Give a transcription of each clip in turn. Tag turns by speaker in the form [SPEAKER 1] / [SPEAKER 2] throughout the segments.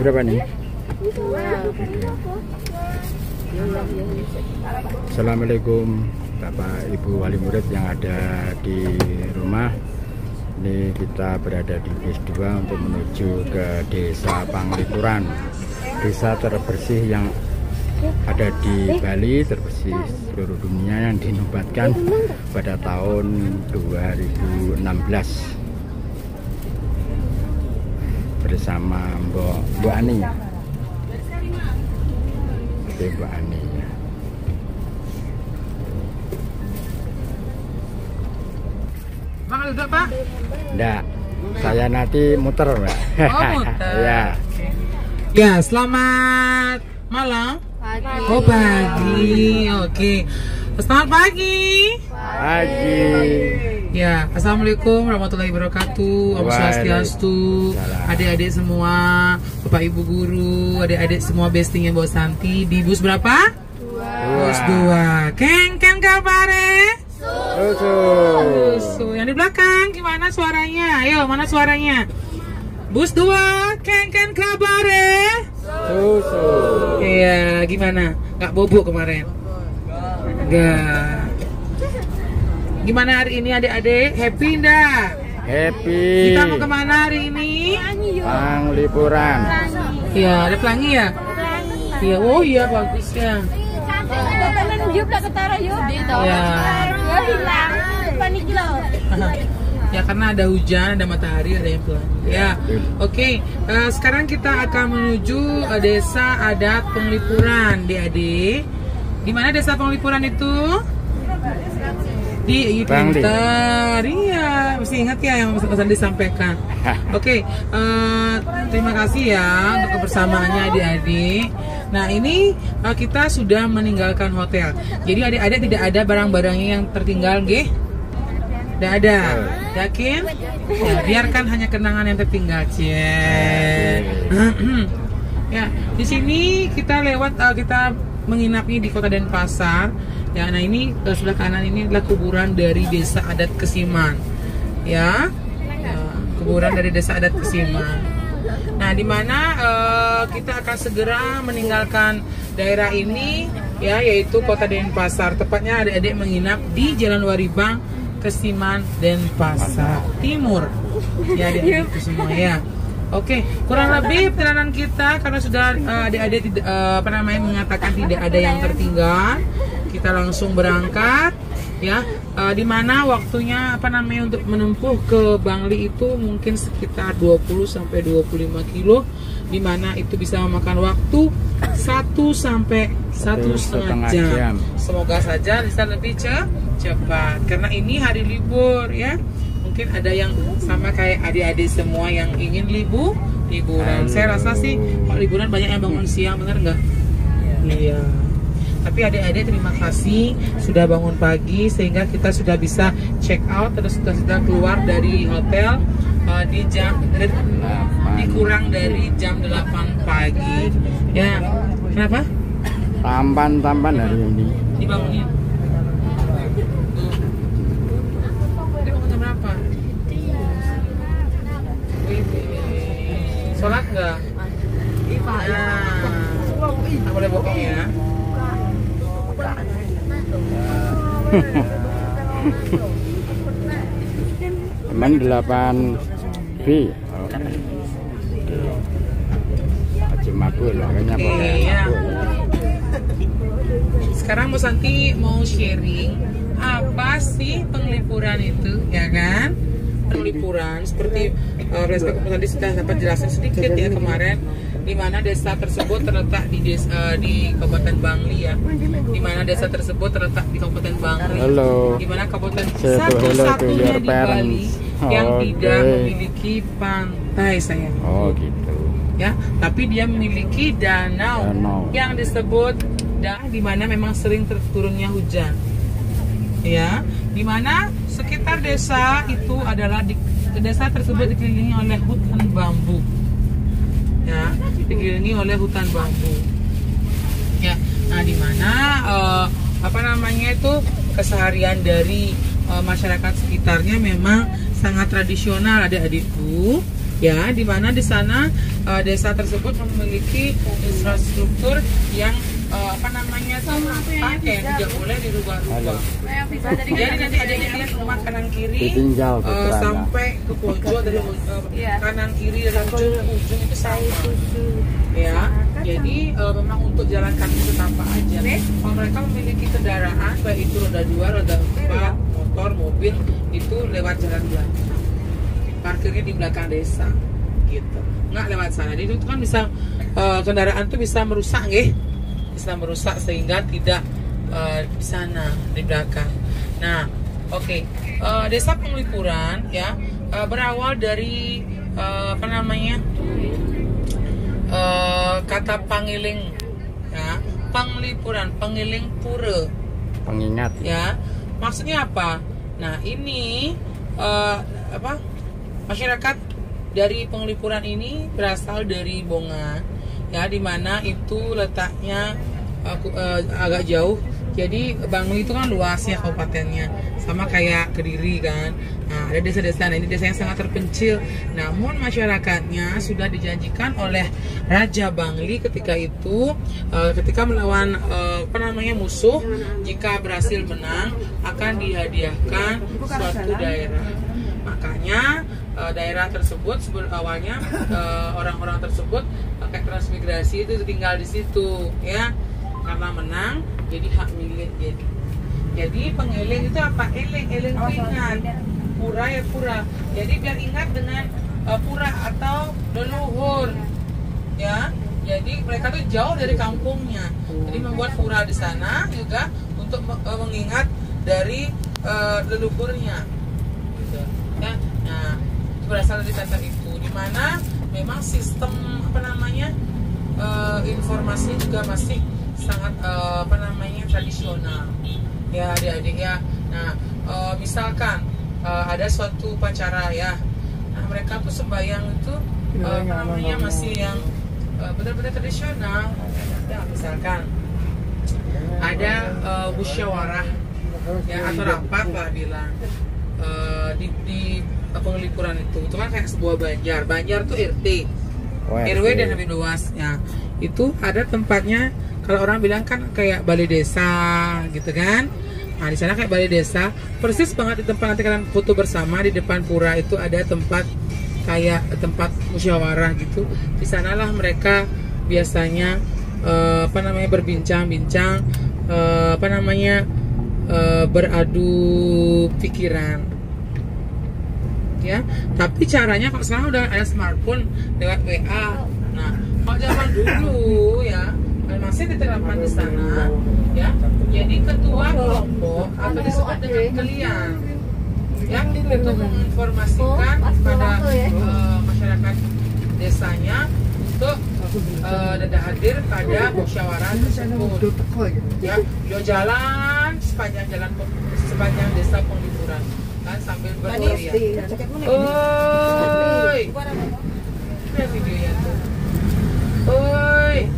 [SPEAKER 1] berapa nih? Assalamualaikum Bapak Ibu wali murid yang ada di rumah. Ini kita berada di bis 2 untuk menuju ke Desa Panglipuran, desa terbersih yang ada di Bali, terbersih seluruh dunia, yang dinobatkan pada tahun 2016 bersama Mbok Ani. Oke, Mbok Ani.
[SPEAKER 2] Bang duduk, Pak?
[SPEAKER 1] Enggak, saya nanti muter, Mbak.
[SPEAKER 2] Oh, muter.
[SPEAKER 1] Ya.
[SPEAKER 2] Ya, selamat malam.
[SPEAKER 3] Pagi.
[SPEAKER 2] Oh, pagi. Oke. Selamat pagi.
[SPEAKER 1] Pagi.
[SPEAKER 2] Ya, assalamualaikum warahmatullahi wabarakatuh. Om Swastiastu. Adik-adik semua, Bapak Ibu guru, adik-adik semua bestinya Mbak Santi di bus berapa?
[SPEAKER 3] 2.
[SPEAKER 2] Bus 2. Keng kabare?
[SPEAKER 1] Susu.
[SPEAKER 2] Yang di belakang gimana suaranya? Ayo, mana suaranya? Bus 2, keng kabare?
[SPEAKER 1] Susu.
[SPEAKER 2] Iya, gimana? Nggak bobok kemarin? Enggak. Gimana hari ini adik-adik? Happy enggak?
[SPEAKER 1] Happy.
[SPEAKER 2] Kita mau kemana hari ini?
[SPEAKER 1] Panglipuran.
[SPEAKER 2] Iya, ada pelangi ya? Iya, oh iya bagus ya. Ya. Ya karena ada hujan, ada matahari, ada yang pelangi. Ya, oke. Sekarang kita akan menuju desa adat Panglipuran, adik-adik. Di mana desa Panglipuran itu? Di Pinter, iya, mesti ingat ya yang pesan disampaikan. Oke, terima kasih ya untuk kebersamaannya adik-adik. Nah ini kita sudah meninggalkan hotel. Jadi adik-adik tidak ada barang-barangnya yang tertinggal, nggih? Tidak ada, yakin? Ya, biarkan hanya kenangan yang tertinggal, cie. Ya, di sini kita lewat, kita menginapnya di Kota Denpasar. Ya, nah ini sebelah kanan ini adalah kuburan dari desa adat Kesiman. Ya, kuburan dari desa adat Kesiman. Nah, di mana kita akan segera meninggalkan daerah ini, ya, yaitu Kota Denpasar. Tepatnya adik-adik menginap di Jalan Waribang, Kesiman, Denpasar Timur. Ya, adik-adik semua ya. Oke, kurang lebih perjalanan kita karena sudah adik-adik mengatakan tidak ada yang tertinggal. Kita langsung berangkat ya, dimana waktunya untuk menempuh ke Bangli itu mungkin sekitar 20 sampai 25 kilo, dimana itu bisa memakan waktu 1 sampai 1,5 jam. Semoga saja bisa lebih cepat karena ini hari libur ya. Mungkin ada yang sama kayak adik-adik semua yang ingin liburan. Saya rasa sih kalau liburan banyak yang bangun siang, bener nggak? Iya. Tapi adik-adik terima kasih sudah bangun pagi sehingga kita sudah bisa check out terus sudah keluar dari hotel di jam kurang dari jam 8 pagi. Ya, kenapa?
[SPEAKER 1] Tampan hari ini.
[SPEAKER 2] Dibangunin. Dia bangun jam berapa? Sholat nggak? Nggak boleh bohong ya.
[SPEAKER 1] Teman 8B. Haji Mabul, kayaknya
[SPEAKER 2] ya. Sekarang Mbak Santi mau sharing apa sih Panglipuran itu, ya kan? Panglipuran seperti respek tadi sudah dapat jelasin sedikit ya kemarin, di mana desa tersebut terletak di Kabupaten Bangli ya. Di mana desa tersebut terletak di Kabupaten Bangli.
[SPEAKER 1] Halo.
[SPEAKER 2] Di mana kabupaten satu-satunya di Bali yang tidak memiliki pantai, sayang.
[SPEAKER 1] Oh gitu.
[SPEAKER 2] Ya, tapi dia memiliki danau. Yang disebut di mana memang sering turunnya hujan. Ya, di mana sekitar desa itu adalah desa tersebut dikelilingi oleh hutan bambu. Ya, dikelilingi oleh hutan bambu. Ya, nah di mana itu keseharian dari masyarakat sekitarnya memang sangat tradisional adik-adikku. ya, di mana di sana desa tersebut memiliki infrastruktur yang tidak boleh dirubah-rubah. Jadi nanti ada lihat rumah kanan kiri sampai ke pojok dari kanan kiri dari ujung itu sama. Ya, jadi memang untuk jalan kaki setapak aja. Kalau mereka memiliki kendaraan baik itu roda 2, roda 4, motor, mobil itu lewat jalan belakang. Parkirnya di belakang desa, gitu. Nggak lewat sana. Jadi itu kan bisa kendaraan tuh bisa merusak, bisa merusak sehingga tidak di sana di belakang. Nah, oke. Desa Penglipuran ya berawal dari kata pangiling ya, Penglipuran, pengiling pura,
[SPEAKER 1] pengingat
[SPEAKER 2] ya. Maksudnya apa? Nah, ini masyarakat dari Penglipuran ini berasal dari Bonga ya, dimana itu letaknya agak jauh. Jadi Bangli itu kan luasnya kabupatennya, sama kayak Kediri kan. Nah, ada desa-desa, ini desa yang sangat terpencil. Namun masyarakatnya sudah dijanjikan oleh Raja Bangli ketika itu, ketika melawan musuh, jika berhasil menang akan dihadiahkan suatu daerah. Makanya daerah tersebut awalnya orang-orang tersebut pakai transmigrasi itu tinggal di situ ya, karena menang jadi hak milik. Jadi pengeling itu apa? Eling itu ingat, pura ya pura. Jadi biar ingat dengan pura atau leluhur ya. Jadi mereka tuh jauh dari kampungnya, jadi membuat pura di sana juga untuk mengingat dari leluhurnya gitu ya. Nah, berasal dari kata itu, dimana memang sistem informasinya juga masih sangat tradisional ya adik-adik ya. Nah, misalkan ada suatu upacara ya, nah mereka tuh sembahyang itu masih yang benar-benar tradisional ya. Misalkan ada musyawarah ya atau rapat lah bilang di Penglipuran itu kan kayak sebuah banjar tuh RT, RW dan lebih luasnya. Itu ada tempatnya, kalau orang bilang kan kayak balai desa gitu kan. Nah, di sana kayak balai desa, persis banget di tempat nanti kalian foto bersama di depan pura itu ada tempat kayak tempat musyawarah gitu. Di sanalah mereka biasanya berbincang-bincang, beradu pikiran. Ya, tapi caranya kalau sekarang udah ada smartphone lewat WA. Nah, kalau zaman dulu ya masih diterapkan di sana ya. Jadi ketua kelompok atau disebut dengan kelian yang itu menginformasikan kepada masyarakat desanya untuk hadir pada musyawarah tersebut. Ya, beliau jalan sepanjang desa Penglipuran kan sambil berteriak, "Oi, lihat videonya tuh. Oi,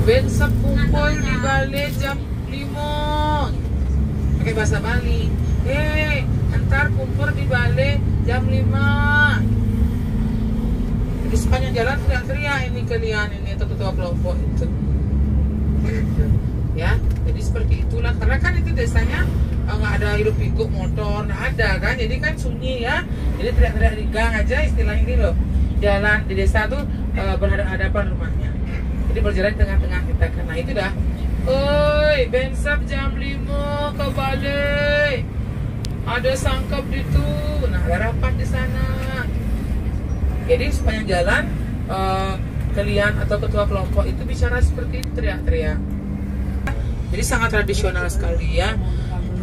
[SPEAKER 2] ben sekumpul di balai jam 5." Pakai bahasa Bali. Ntar kumpul di balai jam 5. Di sepanjang jalan teriak-teriak ini kalian ini ketua kelompok itu. Ya, jadi seperti itulah, karena kan itu desanya nggak ada hidup pikuk motor, nggak ada kan, jadi kan sunyi ya. Jadi teriak-teriak di gang aja istilahnya ini loh. Jalan di desa tuh berhadapan rumahnya. Jadi berjalan di tengah-tengah kita, karena itu dah. Oi, bensap jam 5 ke balai. Ada sangkap di itu. Nah, ada rapat di sana. Jadi sepanjang jalan kalian atau ketua kelompok itu bicara seperti itu, teriak-teriak. Jadi sangat tradisional sekali ya.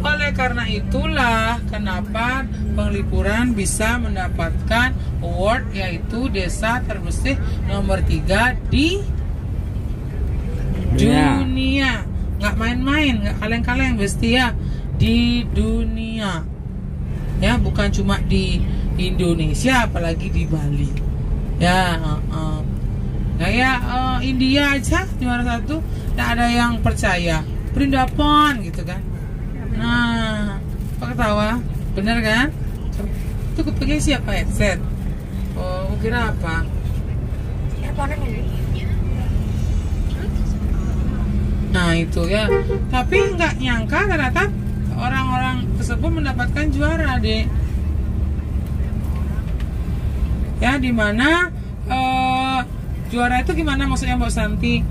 [SPEAKER 2] Oleh karena itulah kenapa Penglipuran bisa mendapatkan award, yaitu desa terbersih nomor 3 di dunia. Nggak main-main, nggak kaleng-kaleng, Bestia, di dunia ya, bukan cuma di Indonesia, apalagi di Bali ya. Kayak India aja juara 1, nggak ada yang percaya, Perindapan gitu kan. Nah, apa ketawa? Bener kan? Itu pakai siapa headset? Oh, kira apa? Nah itu ya. Tapi nggak nyangka ternyata orang-orang tersebut mendapatkan juara, Dek. Ya, dimana juara itu gimana maksudnya Mbak Santi?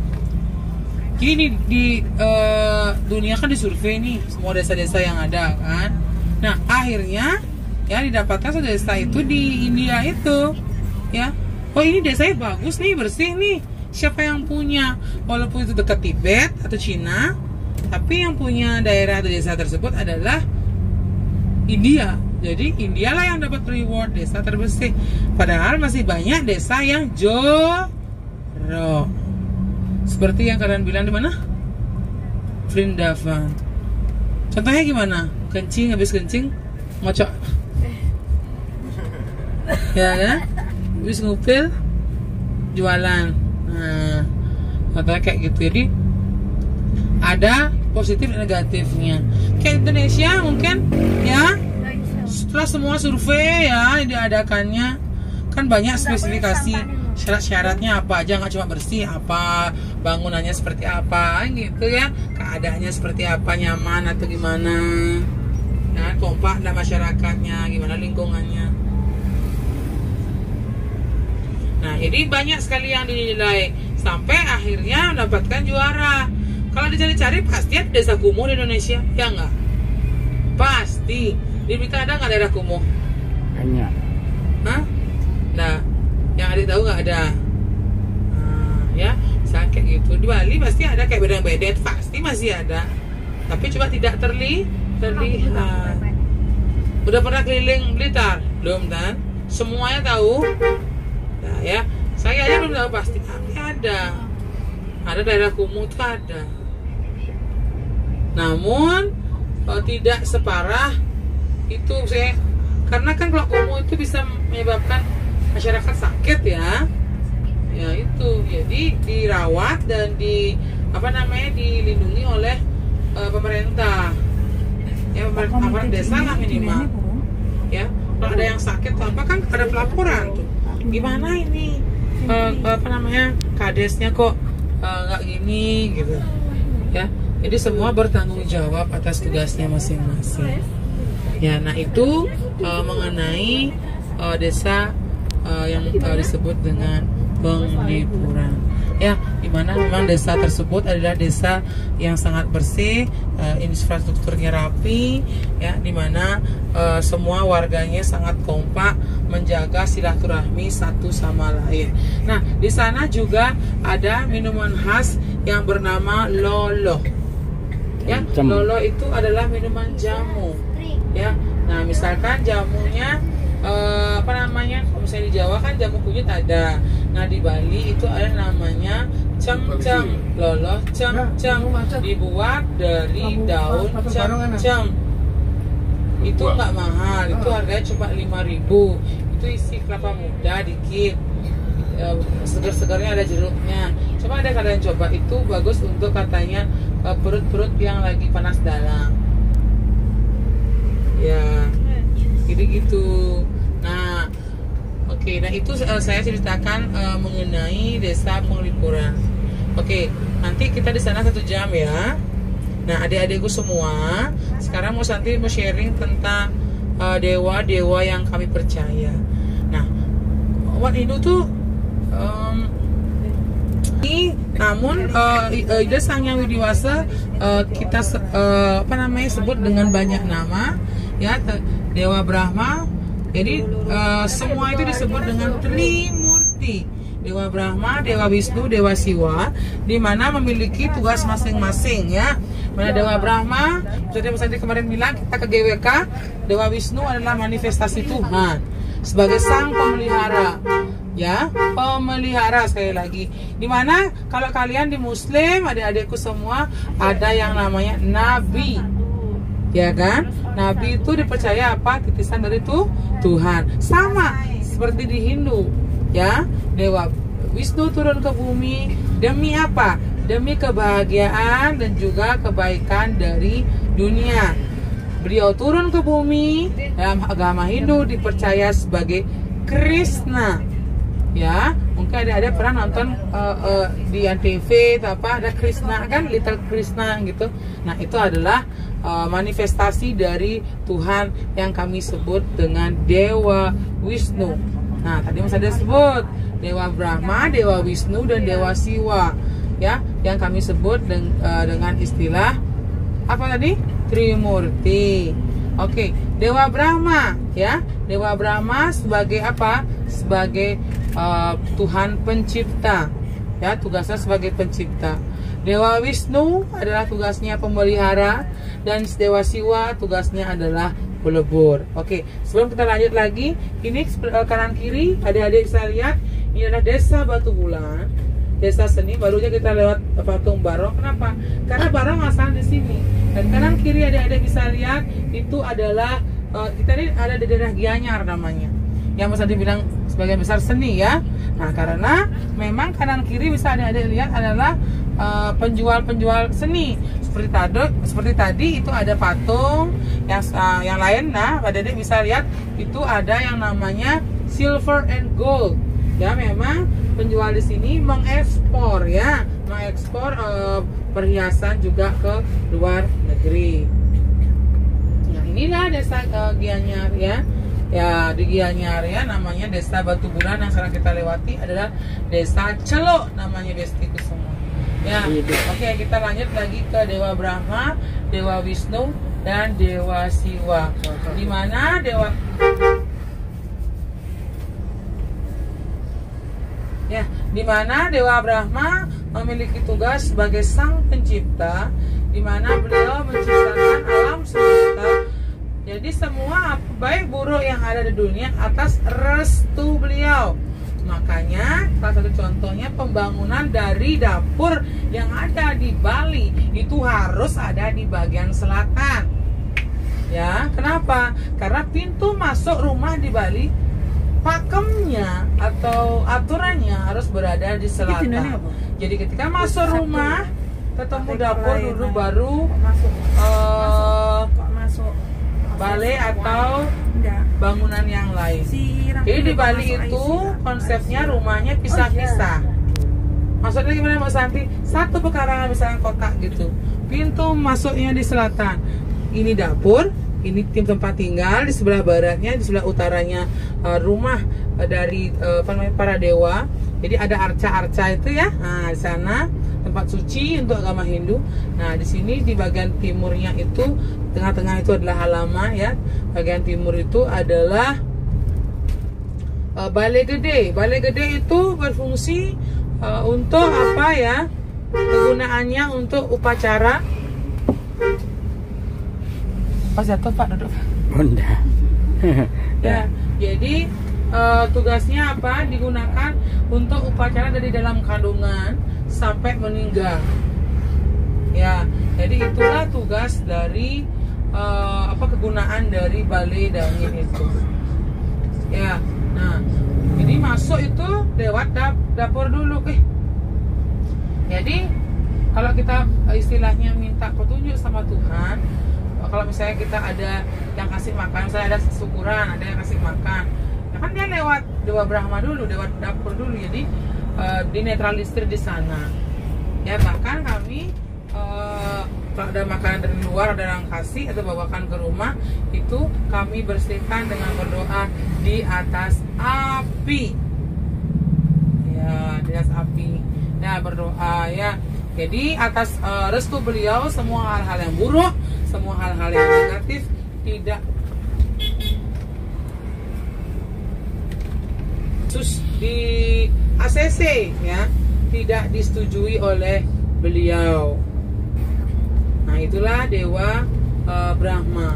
[SPEAKER 2] Gini di dunia kan disurvei nih semua desa-desa yang ada kan. Nah akhirnya ya didapatkan satu desa itu di India itu ya. Oh ini desanya bagus nih, bersih nih. Siapa yang punya? Walaupun itu dekat Tibet atau Cina, tapi yang punya daerah atau desa tersebut adalah India. Jadi India lah yang dapat reward desa terbersih. Padahal masih banyak desa yang jorok. Seperti yang kalian bilang di mana? Vrindavan. Contohnya gimana? Kencing, habis kencing ngocok. Ya kan? Habis ngupil jualan. Nah, contohnya kayak gitu. Jadi ada positif dan negatifnya. Kayak Indonesia mungkin ya, setelah semua survei ya diadakannya kan banyak spesifikasi syarat-syaratnya apa aja, nggak cuma bersih, apa bangunannya seperti apa gitu ya, keadaannya seperti apa, nyaman atau gimana ya, kompak dan masyarakatnya gimana, lingkungannya. Nah jadi banyak sekali yang dinilai sampai akhirnya mendapatkan juara. Kalau dicari-cari pasti ada desa kumuh di Indonesia, ya nggak? Pasti. Di Blitar ada nggak daerah kumuh?
[SPEAKER 1] Banyak.
[SPEAKER 2] Hah? Nah, yang adik tahu nggak ada? Ya, misalnya kayak gitu. Di Bali pasti ada kayak bedeng-bedet, pasti masih ada. Tapi coba tidak terlihat. Udah pernah keliling Blitar? Belum kan? Semuanya tahu? Nah ya, saya aja belum tahu pasti. Tapi ada. Ada daerah kumuh itu ada. Namun tidak separah itu saya, karena kan kalau kumuh itu bisa menyebabkan masyarakat sakit ya. Ya itu, jadi dirawat dan dilindungi oleh pemerintah. Ya pemerintah desa lah minimal. Ya, kalau ada yang sakit apa kan ada pelaporan tuh. Gimana ini kadesnya kok nggak gini gitu. Ya, jadi semua bertanggung jawab atas tugasnya masing-masing. Ya, nah itu mengenai desa yang disebut dengan Penglipuran. Ya, dimana memang desa tersebut adalah desa yang sangat bersih, infrastrukturnya rapi, ya, dimana semua warganya sangat kompak menjaga silaturahmi satu sama lain. Nah, di sana juga ada minuman khas yang bernama lolo. Ya, lolo itu adalah minuman jamu. Ya, nah misalkan jamunya kalau misalnya di Jawa kan jamu kunyit ada. Nah di Bali itu ada namanya cem-cem, lolo cem-cem, dibuat dari daun cem-cem. Itu nggak mahal, itu harganya cuma 5.000. Itu isi kelapa muda dikit, segar-segarnya ada jeruknya. Coba ada kalian coba, itu bagus untuk katanya perut-perut yang lagi panas dalam. Ya, gitu. Nah, oke. Nah itu saya ceritakan mengenai desa Penglipuran. Oke, nanti kita di sana 1 jam ya. Nah, adik-adikku semua, sekarang mau Santi mau sharing tentang dewa-dewa yang kami percaya. Nah, umat Hindu tuh namun Ida Sang Hyang Widiwasa kita sebut dengan banyak nama ya, Dewa Brahma. Jadi semua itu disebut dengan Trimurti. Dewa Brahma, Dewa Wisnu, Dewa Siwa, di mana memiliki tugas masing-masing ya. Mana Dewa Brahma, seperti kemarin bilang kita ke GWK, Dewa Wisnu adalah manifestasi Tuhan sebagai sang pemelihara. Ya, pemelihara sekali lagi. Dimana kalau kalian di Muslim, adik-adikku semua, ada yang namanya Nabi, ya kan? Nabi itu dipercaya apa? Titisan dari Tuhan. Sama seperti di Hindu, ya. Dewa Wisnu turun ke bumi demi apa? Demi kebahagiaan dan juga kebaikan dari dunia. Beliau turun ke bumi dalam agama Hindu dipercaya sebagai Krishna. Ya, mungkin ada pernah nonton di Antv apa ada Krishna kan, Little Krishna gitu. Nah, itu adalah manifestasi dari Tuhan yang kami sebut dengan Dewa Wisnu. Nah, tadi Mas ada sebut Dewa Brahma, Dewa Wisnu, dan Dewa Siwa, ya, yang kami sebut dengan istilah apa tadi? Trimurti. Oke, Dewa Brahma, ya, Dewa Brahma sebagai apa? Sebagai Tuhan pencipta, ya, tugasnya sebagai pencipta. Dewa Wisnu adalah tugasnya pemelihara, dan Dewa Siwa tugasnya adalah pelebur. Oke, sebelum kita lanjut lagi, ini kanan kiri adik-adik bisa lihat, ini adalah Desa Batu Bulan, Desa Seni. Barunya kita lewat patung Barong. Kenapa? Karena Barong asal di sini. Dan kanan kiri adik-adik bisa lihat itu adalah kita ini ada di daerah Gianyar namanya, yang bisa dibilang sebagian besar seni, ya. Nah, karena memang kanan kiri bisa adik-adik lihat adalah penjual-penjual seni. Seperti tadi itu ada patung yang lain. Nah, adik-adik bisa lihat itu ada yang namanya silver and gold. Ya, memang penjual di sini mengekspor, ya, mengekspor perhiasan juga ke luar negeri. Nah, inilah Desa Gianyar, ya. Ya, di Gianyar, ya, namanya Desa Batu Bulan. Yang sekarang kita lewati adalah Desa Celok, namanya Destiku semua. Ya, oke, kita lanjut lagi ke Dewa Brahma, Dewa Wisnu, dan Dewa Siwa. Di mana Dewa Brahma memiliki tugas sebagai sang pencipta, di mana beliau menciptakan alam semesta. Jadi semua baik buruk yang ada di dunia atas restu beliau. Makanya salah satu contohnya pembangunan dari dapur yang ada di Bali itu harus ada di bagian selatan. Ya, kenapa? Karena pintu masuk rumah di Bali pakemnya atau aturannya harus berada di selatan. Jadi ketika masuk rumah ketemu dapur dulu baru masuk balai atau bangunan yang lain. Jadi di Bali itu konsepnya rumahnya pisah-pisah. Maksudnya gimana Mbak Santi? Satu pekarangan misalnya kotak gitu. Pintu masuknya di selatan. Ini dapur, ini tim tempat tinggal, di sebelah baratnya, di sebelah utaranya rumah dari para dewa. Jadi ada arca-arca itu, ya. Nah, di sana tempat suci untuk agama Hindu. Nah, di sini di bagian timurnya itu, tengah-tengah itu adalah halaman, ya. Bagian timur itu adalah Balai Gede. Balai Gede itu berfungsi untuk apa, ya? Kegunaannya untuk upacara. Pas jatuh Pak, duduk.
[SPEAKER 1] Bunda.
[SPEAKER 2] Ya, jadi tugasnya apa? Digunakan untuk upacara dari dalam kandungan sampai meninggal. Ya, jadi itulah tugas dari kegunaan dari balai dangin itu. Ya, nah, jadi masuk itu lewat dapur dulu. Jadi kalau kita istilahnya minta petunjuk sama Tuhan, kalau misalnya kita ada yang kasih makan, misalnya ada syukuran, ada yang kasih makan, ya kan dia lewat Dewa Brahma dulu, lewat dapur dulu. Jadi dinetralisir di sana. Ya, bahkan kami kalau ada makanan dari luar, ada yang kasih atau bawakan ke rumah, itu kami bersihkan dengan berdoa di atas api. Ya, di atas api. Ya, berdoa, ya. Jadi atas restu beliau, semua hal-hal yang buruk, semua hal-hal yang negatif tidak di ACC, ya, tidak disetujui oleh beliau. Nah, itulah Dewa Brahma.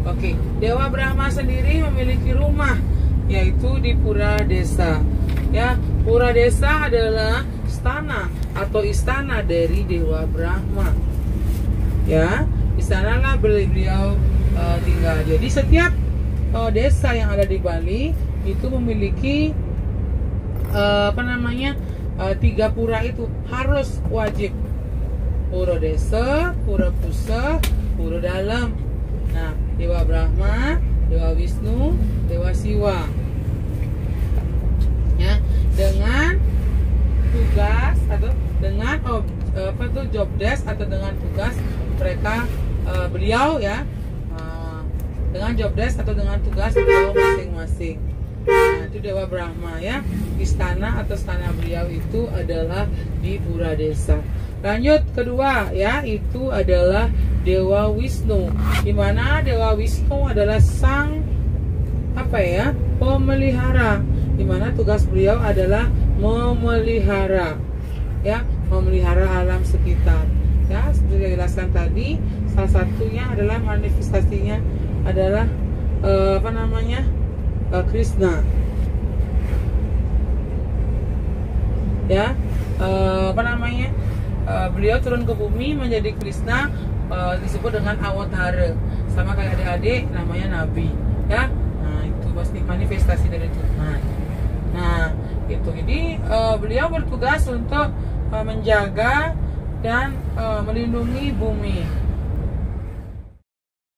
[SPEAKER 2] Oke, Dewa Brahma sendiri memiliki rumah, yaitu di Pura Desa. Ya, Pura Desa adalah istana atau istana dari Dewa Brahma. Ya, di sanalah beliau tinggal. Jadi setiap desa yang ada di Bali itu memiliki 3 pura itu harus wajib. Pura Desa, Pura Pusat, Pura Dalam. Nah, Dewa Brahma, Dewa Wisnu, Dewa Siwa. dengan tugas atau dengan job desk atau dengan tugas mereka beliau ya, dengan job desk atau dengan tugas beliau masing-masing. Nah, itu Dewa Brahma ya. Istana atau stana beliau itu adalah di Pura Desa. Lanjut kedua ya, itu adalah Dewa Wisnu. Di mana Dewa Wisnu adalah sang pemelihara. Di mana tugas beliau adalah memelihara ya, memelihara alam sekitar. Ya, seperti yang dijelaskan tadi, salah satunya adalah manifestasinya adalah Krishna. Ya, beliau turun ke bumi menjadi Krishna, disebut dengan Awatara. Sama kayak adik-adik namanya Nabi. Ya, nah itu pasti manifestasi dari Tuhan. Nah, itu jadi beliau bertugas untuk menjaga dan melindungi bumi.